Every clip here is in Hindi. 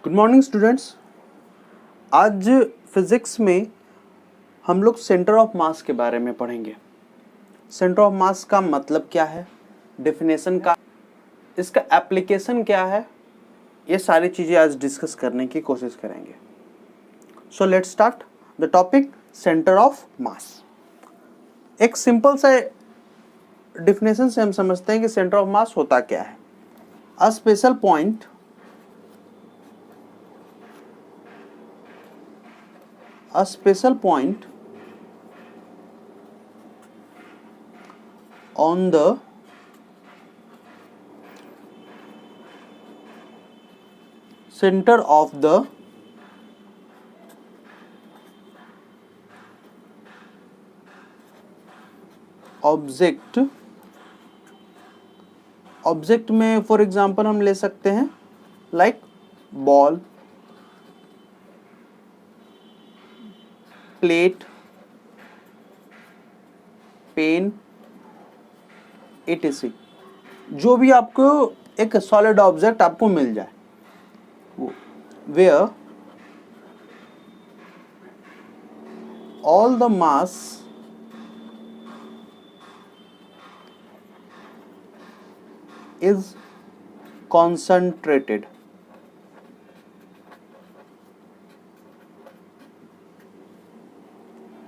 Good morning students. आज फिजिक्स में हम लोग सेंटर ऑफ मास के बारे में पढ़ेंगे। सेंटर ऑफ मास का मतलब क्या है, डेफिनेशन का, इसका एप्लीकेशन क्या है, ये सारी चीज़ें आज डिस्कस करने की कोशिश करेंगे। So let's start the topic centre of मास। एक सिंपल सा डेफिनेशन से हम समझते हैं कि सेंटर ऑफ मास होता क्या है। A special point on the center of the object में फॉर एग्जांपल हम ले सकते हैं like ball, plate, pen, etc. जो भी आपको एक सॉलिड ऑब्जेक्ट आपको मिल जाए, where all the mass is concentrated.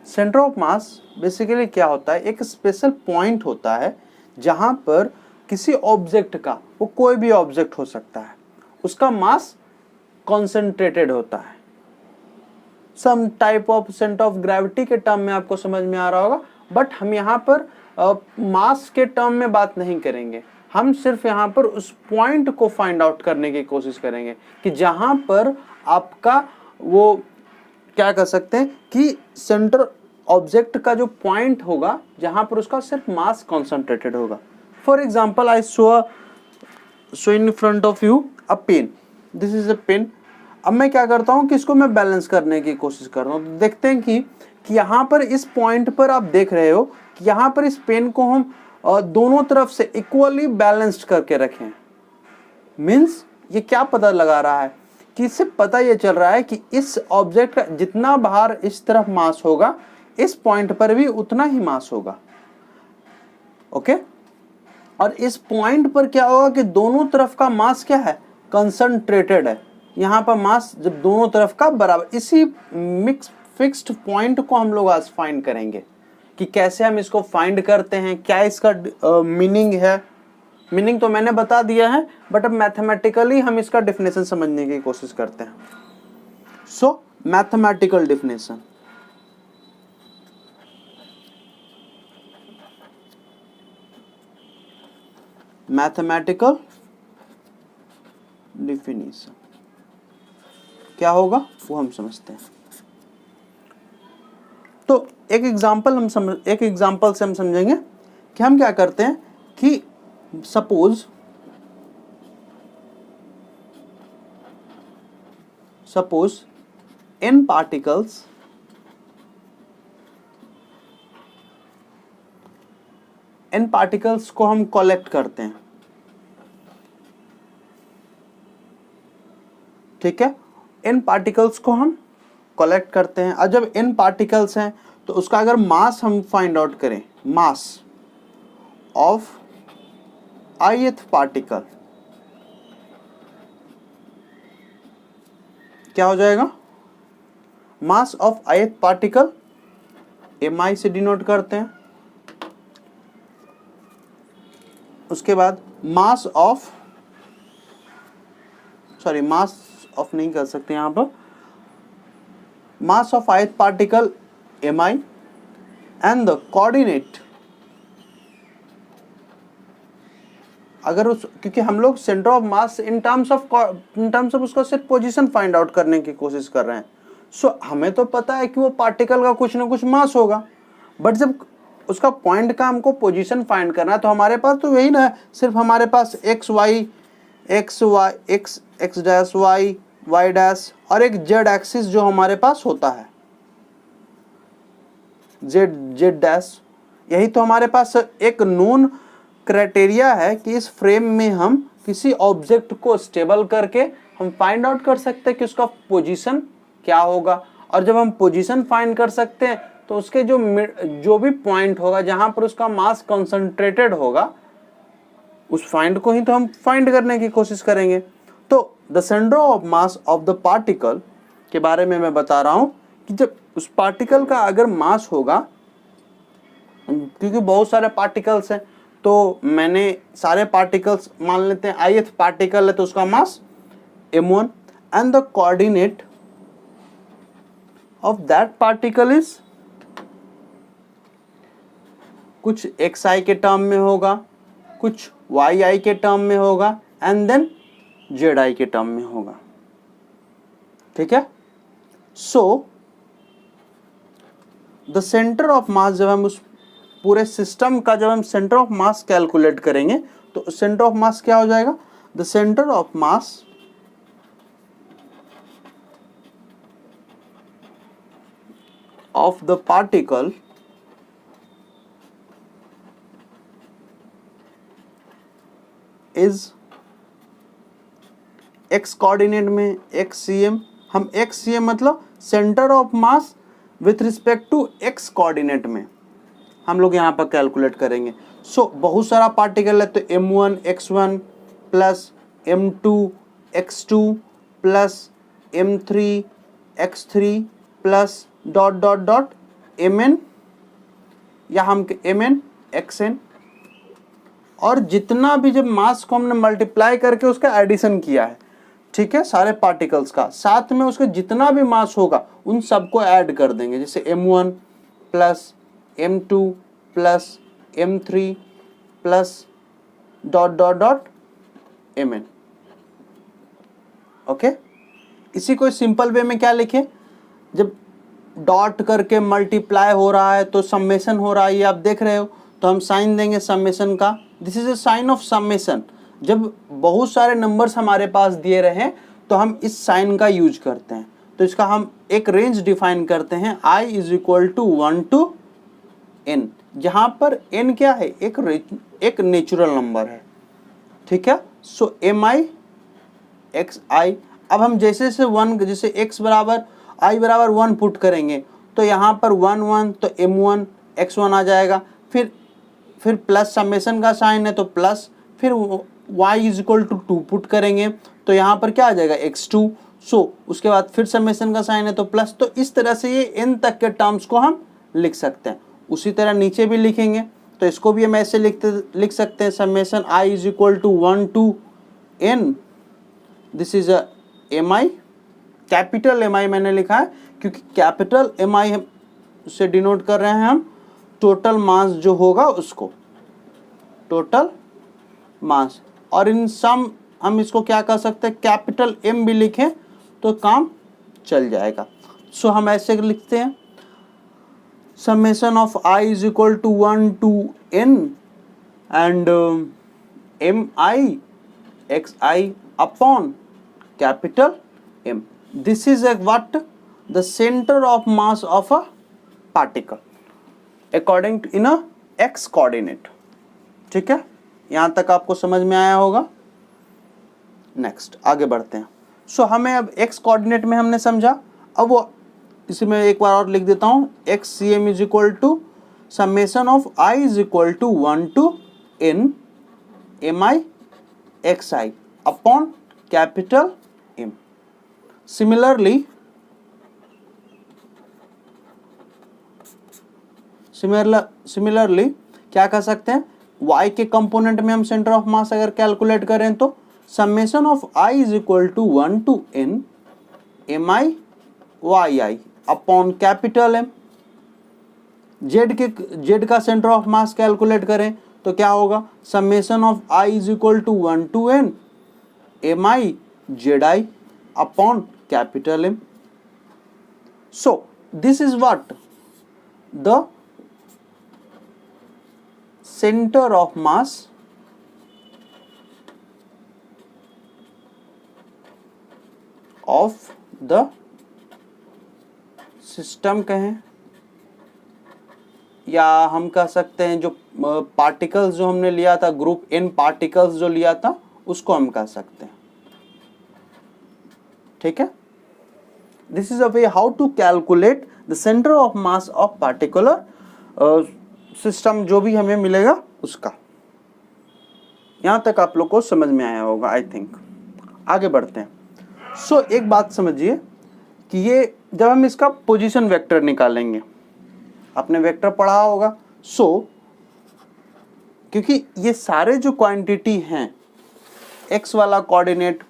Centre of mass basically क्या होता है, एक स्पेशल पॉइंट होता है जहां पर किसी ऑब्जेक्ट का, वो कोई भी ऑब्जेक्ट हो सकता है, उसका मास कॉन्सेंट्रेटेड होता है। Some type of centre of gravity के टर्म में आपको समझ में आ रहा होगा, बट हम यहाँ पर मास के टर्म में बात नहीं करेंगे। हम सिर्फ यहाँ पर उस पॉइंट को फाइंड आउट करने की कोशिश करेंगे कि जहां पर आपका वो क्या कर सकते हैं कि सेंटर ऑब्जेक्ट का जो पॉइंट होगा जहां पर उसका सिर्फ मास कॉन्सेंट्रेटेड होगा। For example I show in front of you a pen, this is a pen. अब मैं क्या करता हूं कि इसको मैं बैलेंस करने की कोशिश कर रहा हूं। तो देखते हैं कि यहाँ पर इस पॉइंट पर आप देख रहे हो कि यहाँ पर इस पेन को हम दोनों तरफ से इक्वली बैलेंस्ड करके रखें। मीन्स ये क्या पता लगा रहा है कि इससे पता ये चल रहा है कि इस ऑब्जेक्ट का जितना बाहर इस तरफ मास होगा, इस पॉइंट पर भी उतना ही मास होगा। ओके, और इस पॉइंट पर क्या होगा कि दोनों तरफ का मास क्या है, कंसंट्रेटेड है। यहाँ पर मास जब दोनों तरफ का बराबर, इसी मिक्स फिक्स्ड पॉइंट को हम लोग आज फाइंड करेंगे कि कैसे हम इसको फाइंड करते हैं, क्या इसका मीनिंग है। मीनिंग तो मैंने बता दिया है, बट अब मैथमेटिकली हम इसका डेफिनेशन समझने की कोशिश करते हैं। सो मैथमेटिकल डेफिनेशन, मैथमेटिकल डेफिनेशन क्या होगा वो हम समझते हैं। तो एक एग्जांपल से हम समझेंगे कि हम क्या करते हैं कि सपोज n पार्टिकल्स को हम कलेक्ट करते हैं। ठीक है, n पार्टिकल्स को हम कलेक्ट करते हैं, और जब n पार्टिकल्स हैं तो उसका अगर मास हम फाइंड आउट करें, मास ऑफ ith पार्टिकल क्या हो जाएगा, mass of ith particle mi से डिनोट करते हैं। उसके बाद मास ऑफ नहीं कर सकते यहां पर, mass of ith particle mi and the coordinate, अगर उस, क्योंकि हम लोग centre of mass in terms of उसका सिर्फ पोजीशन फाइंड आउट करने की कोशिश कर रहे हैं। सो हमें तो पता है कि वो पार्टिकल का कुछ ना कुछ मास होगा, बट जब उसका पॉइंट का हमको पोजीशन फाइंड करना है तो हमारे पास तो यही ना, सिर्फ हमारे पास x डैश y डैश और एक z एक्सिस जो हमारे पास होता है, z डैश। यही तो हमारे पास एक नोन क्राइटेरिया है कि इस फ्रेम में हम किसी ऑब्जेक्ट को स्टेबल करके हम फाइंड आउट कर सकते हैं कि उसका पोजीशन क्या होगा। और जब हम पोजीशन फाइंड कर सकते हैं तो उसके जो भी पॉइंट होगा जहां पर उसका मास कंसंट्रेटेड होगा, उस पॉइंट को ही तो हम फाइंड करने की कोशिश करेंगे। तो the centre of mass of the particle के बारे में मैं बता रहा हूं कि जब उस पार्टिकल का अगर मास होगा, क्योंकि बहुत सारे पार्टिकल्स हैं तो मैंने सारे पार्टिकल्स मान लेते हैं, ith पार्टिकल है तो उसका मास m1 and the coordinate of that particle is, कुछ xi के टर्म में होगा, कुछ yi के टर्म में होगा एंड देन zi के टर्म में होगा। ठीक है। सो द सेंटर ऑफ मास, जब हम उस पूरे सिस्टम का जब हम सेंटर ऑफ मास कैलकुलेट करेंगे तो सेंटर ऑफ मास क्या हो जाएगा, the centre of mass of the particle is x coordinate में xcm, हम xcm मतलब centre of mass with respect to x coordinate में हम लोग यहाँ पर कैलकुलेट करेंगे। सो बहुत सारा पार्टिकल है तो m1 x1 plus m2 x2 plus m3 x3 plus dot dot dot mn या हम mn xn, और जितना भी जब मास को हमने मल्टीप्लाई करके उसका एडिशन किया है, ठीक है, सारे पार्टिकल्स का, साथ में उसके जितना भी मास होगा उन सबको ऐड कर देंगे। जैसे m1 plus m2 plus m3 plus dot dot dot mn। Okay, इसी को सिंपल वे में क्या लिखें, जब डॉट करके मल्टीप्लाई हो रहा है तो समेशन हो रहा है, ये आप देख रहे हो, तो हम साइन देंगे समेशन का। This is a sign of summation. जब बहुत सारे नंबर्स हमारे पास दिए रहे हैं तो हम इस साइन का यूज करते हैं। तो इसका हम एक रेंज डिफाइन करते हैं, i is equal to 1 to n, जहां पर n क्या है, एक नेचुरल नंबर है। ठीक है। सो mi xi, अब हम जैसे से 1, जैसे x बराबर i बराबर 1 पुट करेंगे तो यहाँ पर 1 1 तो m1 x1 आ जाएगा, फिर प्लस समेशन का साइन है तो प्लस, फिर y is equal to 2 put करेंगे तो यहाँ पर क्या आ जाएगा x2। सो उसके बाद फिर समेशन का साइन है तो प्लस। तो इस तरह से ये n तक के टर्म्स को हम लिख सकते हैं। उसी तरह नीचे भी लिखेंगे तो इसको भी हम ऐसे लिख सकते हैं, summation i is equal to 1 to n, this is a mi, capital mi मैंने लिखा है क्योंकि कैपिटल mi से डिनोट कर रहे हैं हम टोटल मास जो होगा उसको, टोटल मास। और इन सम हम इसको क्या कर सकते हैं, कैपिटल M भी लिखें तो काम चल जाएगा। सो हम ऐसे लिखते हैं, summation of i is equal to 1 to n and mi xi upon capital M। This is what, the centre of mass of a particle according to in a x coordinate. ठीक है, यहां तक आपको समझ में आया होगा। नेक्स्ट आगे बढ़ते हैं। सो हमें अब x कोऑर्डिनेट में हमने समझा, अब वो इसी में एक बार और लिख देता हूं, xcm is equal to summation of i is equal to 1 to n mi xi upon capital M। Similarly क्या कर सकते हैं, y के कंपोनेंट में हम सेंटर ऑफ मास अगर कैलकुलेट करें तो summation of i is equal to 1 to n mi yi upon capital M। z का सेंटर ऑफ मास कैलकुलेट करें तो क्या होगा, summation of i is equal to 1 to n mi zi upon capital M। So this is what, the centre of mass of the system कहें, या हम कह सकते हैं जो पार्टिकल्स जो हमने लिया था, ग्रुप n पार्टिकल्स जो लिया था उसको हम कह सकते हैं। ठीक है, this is a way how to calculate the centre of mass of particular system, जो भी हमें मिलेगा उसका। यहां तक आप लोग को समझ में आया होगा आई थिंक। आगे बढ़ते हैं। सो एक बात समझिए कि ये जब हम इसका पोजीशन वेक्टर निकालेंगे, आपने वेक्टर पढ़ा होगा। सो क्योंकि ये सारे जो क्वांटिटी हैं, एक्स वाला कोऑर्डिनेट,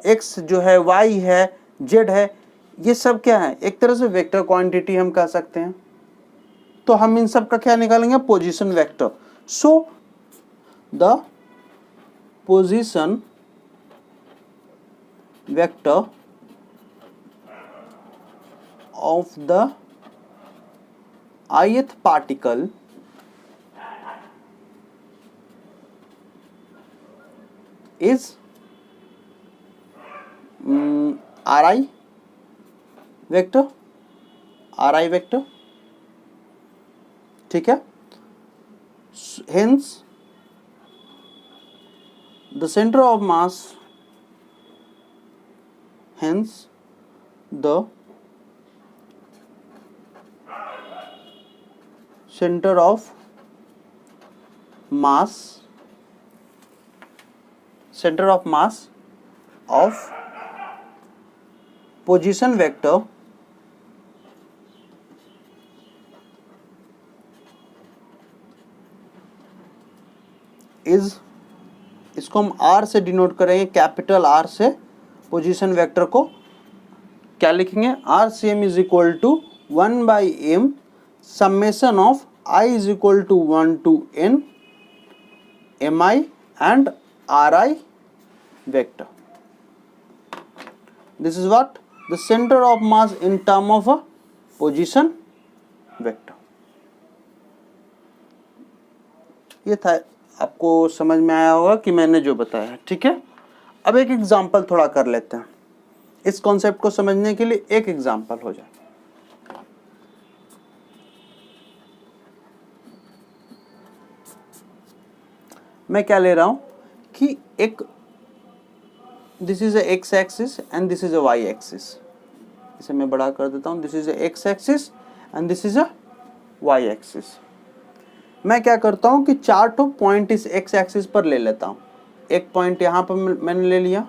एक्स जो है, वाई है, जेड है, ये सब क्या है, एक तरह से वेक्टर क्वांटिटी हम कह सकते हैं। तो हम इन सब का क्या निकालेंगे, position vector. So the position vector of the ith particle is Ri vector, Ri vector, ठीक है। Hence the center of mass, hence the center of mass, center of mass of position vector is, इसको हम R से डिनोट करेंगे, कैपिटल R से। पोजीशन वेक्टर को क्या लिखेंगे, RCM is equal to 1/m summation of I is equal to 1 to n mi and Ri vector. This is what the center of mass in term of a position vector. ये था, आपको समझ में आया होगा कि मैंने जो बताया, ठीक है। अब एक एग्जांपल थोड़ा कर लेते हैं, इस कॉन्सेप्ट को समझने के लिए एक एग्जांपल हो जाए। मैं क्या ले रहा हूं कि एक, this is X axis and this is a Y axis, इसे मैं बड़ा कर देता हूं। This is X axis and this is a Y axis. मैं क्या करता हूं कि 4 तो पॉइंट इस एक्स एक्सिस पर ले लेता हूं। एक पॉइंट यहां पर मैंने ले लिया,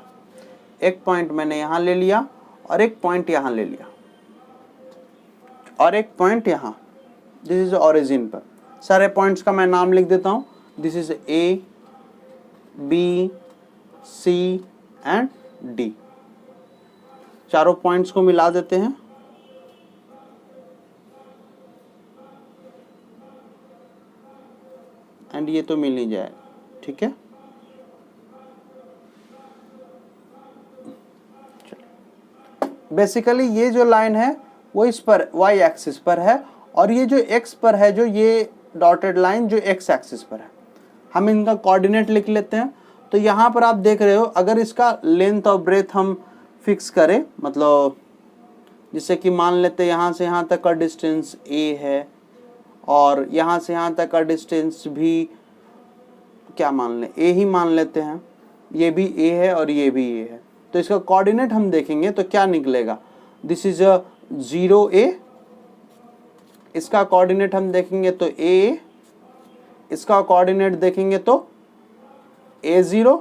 एक पॉइंट मैंने यहां ले लिया, और एक पॉइंट यहां ले लिया, और एक पॉइंट यहां। दिस इज ओरिजिन पर। सारे पॉइंट्स का मैं नाम लिख देता हूं। This is A, B, C and D. चारों पॉइंट्स को मिला देते हैं। एंड ये तो मिल ही जाए, ठीक है। बेसिकली ये जो लाइन है वो इस पर वाई एक्सिस पर है, और ये जो एक्स पर है, जो ये डॉटेड लाइन जो एक्स एक्सिस पर है। हम इनका कोऑर्डिनेट लिख लेते हैं। तो यहाँ पर आप देख रहे हो, अगर इसका लेंथ और ब्रेथ हम फिक्स करें, मतलब जैसे कि मान लेते हैं यहाँ से यहाँ तक का डिस्टेंस a है, और यहाँ से यहाँ तक का डिस्टेंस भी क्या मान लें, a ही मान लेते हैं। ये भी a है और ये भी a है। तो इसका कोऑर्डिनेट हम देखेंगे तो क्या निकलेगा, दिस इज अ 0a। इसका कोऑर्डिनेट हम देखेंगे तो a, इसका कोऑर्डिनेट देखेंगे तो a0,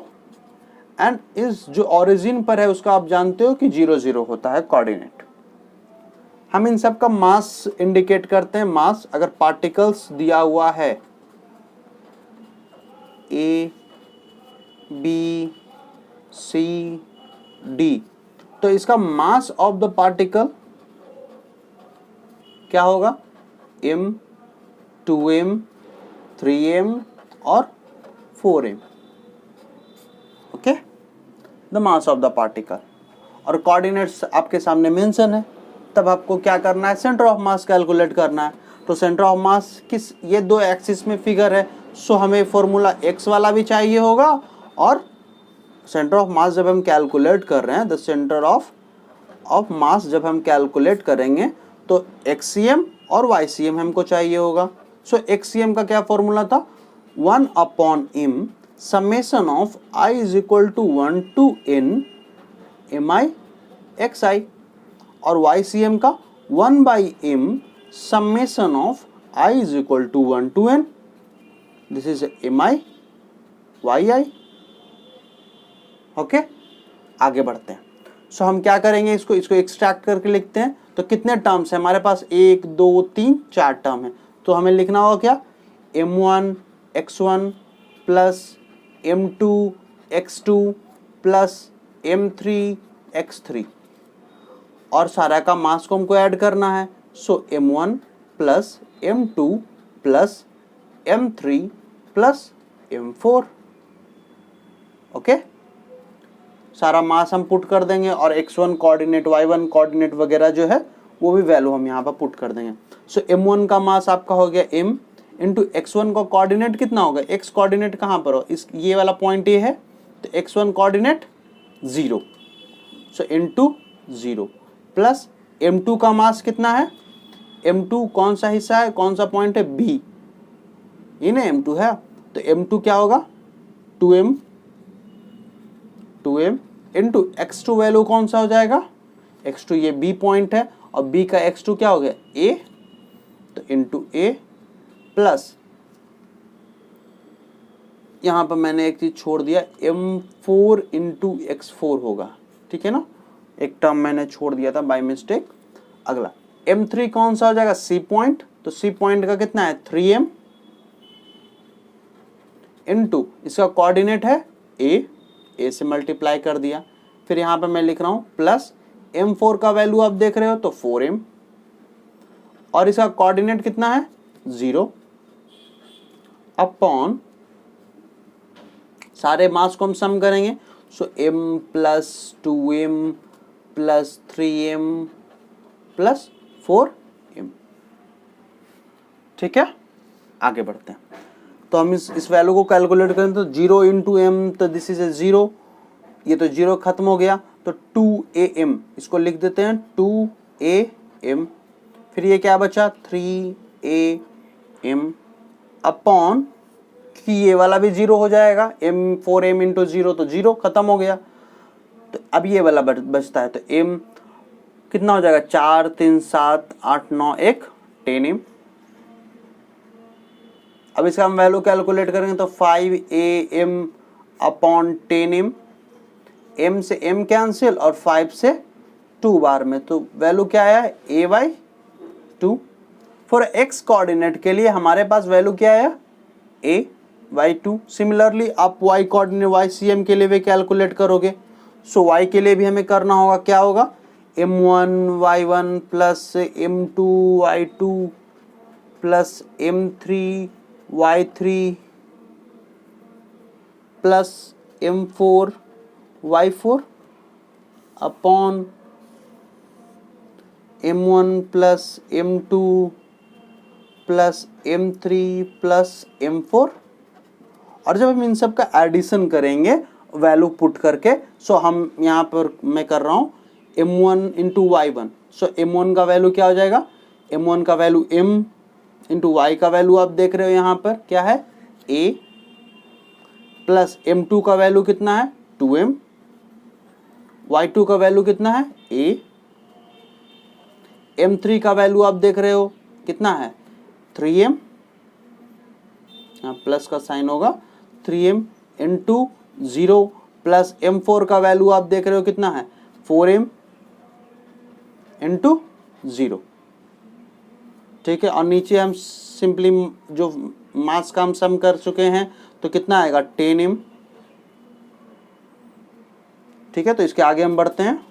एंड इस जो ओरिजिन पर है उसका आप जानते हो कि 0 0 होता है कोऑर्डिनेट। हम इन सब का मास इंडिकेट करते हैं। मास अगर पार्टिकल्स दिया हुआ है a, b, c, d, तो इसका मास ऑफ द पार्टिकल क्या होगा, m, 2m, 3m और 4m। Okay, the mass of the particle. और कोऑर्डिनेट्स आपके सामने मेंशन है। तब आपको क्या करना है, सेंटर ऑफ मास कैलकुलेट करना है। तो सेंटर ऑफ मास किस, ये दो एक्सिस में फिगर है, सो हमें फॉर्मूला एक्स वाला भी चाहिए होगा। और सेंटर ऑफ मास जब हम कैलकुलेट कर रहे हैं, द सेंटर ऑफ मास जब हम कैलकुलेट करेंगे तो एक्सीएम और वाईसीएम हमको चाहिए होगा। सो एक्सीएम का क्या फॉर्मूला था, 1/m summation of I is equal to 1 to n mi xi, और YCM का 1/m summation of I is equal to 1 to n. This is mi yi. Okay, आगे बढ़ते हैं। सो हम क्या करेंगे, इसको एक्सट्रैक्ट करके लिखते हैं। तो कितने टर्म्स है हमारे पास, 1 2 3 4 टर्म है। तो हमें लिखना होगा क्या, m1 x1 plus m2 x2 plus m3 x3, और सारा का मास को हमको ऐड करना है। सो m1 plus m2 plus m3 plus m4। Okay, सारा मास हम पुट कर देंगे, और x1 कोऑर्डिनेट y1 कोऑर्डिनेट वगैरह जो है वो भी वैल्यू हम यहाँ पर पुट कर देंगे। सो m1 का मास आपका हो गया m इंटू x1 का कोऑर्डिनेट कितना होगा, x कोऑर्डिनेट कहाँ पर हो, इस ये वाला पॉइंट ये है, तो x1 coordinate 0, so into 0 plus m2 का मास कितना है, m2 कौन सा हिस्सा है, कौन सा पॉइंट है, b, ये ना m2 है, तो m2 क्या होगा 2m इंटू x2 वैल्यू कौन सा हो जाएगा, x2 ये b पॉइंट है, और b का x2 क्या हो गया a, तो इंटू a प्लस यहां पर मैंने एक चीज छोड़ दिया, m4 इंटू x4 होगा, ठीक है ना, एक टर्म मैंने छोड़ दिया था बाय मिस्टेक। अगला m3 कौन सा हो जाएगा, c पॉइंट, तो c पॉइंट का कितना है 3m इंटू इसका कोऑर्डिनेट है a से मल्टीप्लाई कर दिया। फिर यहां पर मैं लिख रहा हूं प्लस m4 का वैल्यू आप देख रहे हो तो 4m, और इसका कोऑर्डिनेट कितना है 0, अपॉन सारे मास को हम सम करेंगे। सो m plus 2m plus 3m plus 4m। ठीक है, आगे बढ़ते हैं। तो हम इस वैल्यू को कैलकुलेट करें तो 0 इंटू एम, तो दिस इज ए 0, ये तो 0 खत्म हो गया, तो 2am इसको लिख देते हैं 2am। फिर ये क्या बचा 3am अपॉन, कि ये वाला भी 0 हो जाएगा, m4m इंटू 0 तो 0 खत्म हो गया। तो अब ये वाला बचता है, तो m कितना हो जाएगा 4 3 7 8 9 1 10m। अब इसका हम वैल्यू कैलकुलेट करेंगे तो 5am अपॉन 10m, m से m कैंसिल और 5 से 2 बार में, तो वैल्यू क्या आया a/2। फॉर x कोऑर्डिनेट के लिए हमारे पास वैल्यू क्या आया a/2। सिमिलरली आप y कोऑर्डिनेट YCM के लिए भी कैलकुलेट करोगे। सो y के लिए भी हमें करना होगा, क्या होगा m1 y1 plus m2 y2 plus m3 y3 plus m4 y4 upon m1 plus m2 plus m3 plus m4। और जब हम इन सब का एडिशन करेंगे वैल्यू पुट करके, सो हम यहाँ पर मैं कर रहा हूँ m1 इंटू y1। सो m1 का वैल्यू क्या हो जाएगा, m1 का वैल्यू m इंटू y का वैल्यू आप देख रहे हो यहाँ पर क्या है a, प्लस m2 का वैल्यू कितना है 2m, y2 का वैल्यू कितना है a, m3 का वैल्यू आप देख रहे हो कितना है 3m, यहाँ प्लस का साइन होगा 3m इंटू 0 प्लस m4 का वैल्यू आप देख रहे हो कितना है 4m इंटू 0। ठीक है, और नीचे हम सिंपली जो मास का हम सम कर चुके हैं तो कितना आएगा 10m। ठीक है, तो इसके आगे हम बढ़ते हैं।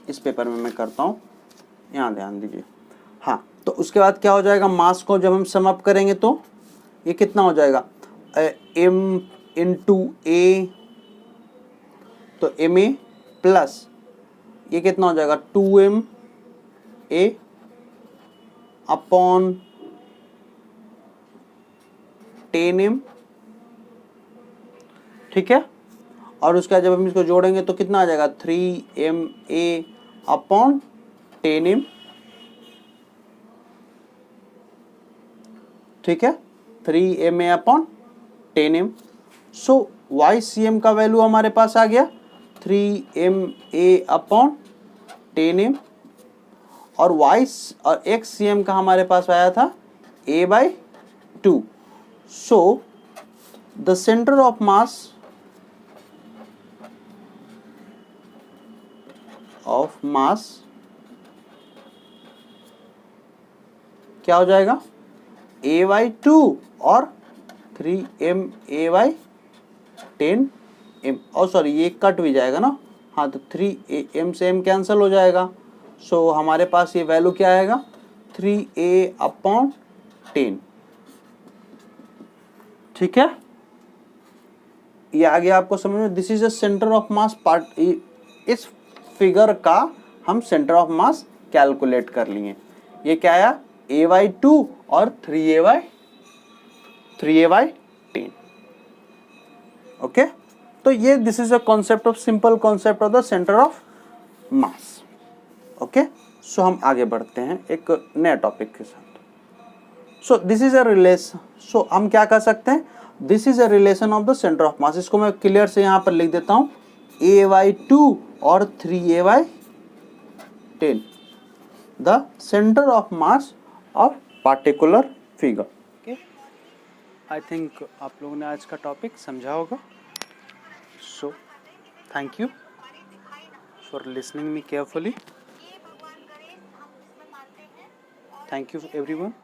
इस पेपर में मैं करता हूँ, यहाँ ध्यान दीजिए। हाँ, तो उसके बाद क्या हो जाएगा, मास को जब हम सम अप करेंगे तो ये कितना हो जाएगा m इंटू a, तो ma प्लस ये कितना हो जाएगा 2m a अपॉन 10m। ठीक है, और उसके बाद जब हम इसको जोड़ेंगे तो कितना आ जाएगा 3ma अपॉन 10m। ठीक है, 3ma अपॉन 10m। सो YCM का वैल्यू हमारे पास आ गया 3ma/10m और y और x cm का हमारे पास आया था a/2. So the centre of मास क्या हो जाएगा, a/2 और 3ma/10m. और सॉरी ये कट भी जाएगा ना, हाँ, तो 3am से m कैंसिल हो जाएगा. सो हमारे पास ये वैल्यू क्या आएगा, 3a/10. ठीक है, ये आ गया आपको समझ में. This is a centre of mass part. इस फिगर का हम सेंटर ऑफ मास कैलकुलेट कर लिए. ये क्या आया, a/2 और 3a/10. ओके, तो ये this is a concept of simple concept of the centre of mass. Okay, so हम आगे बढ़ते हैं एक नया टॉपिक के साथ. So this is a relation. So हम क्या कर सकते हैं, this is a relation of the centre of mass. इसको मैं क्लियर से यहाँ पर लिख देता हूँ, a/2 और 3a/10, the centre of mass of particular figure. Okay, I think आप लोगों ने आज का टॉपिक समझा होगा. So thank you for listening me carefully. Thank you everyone.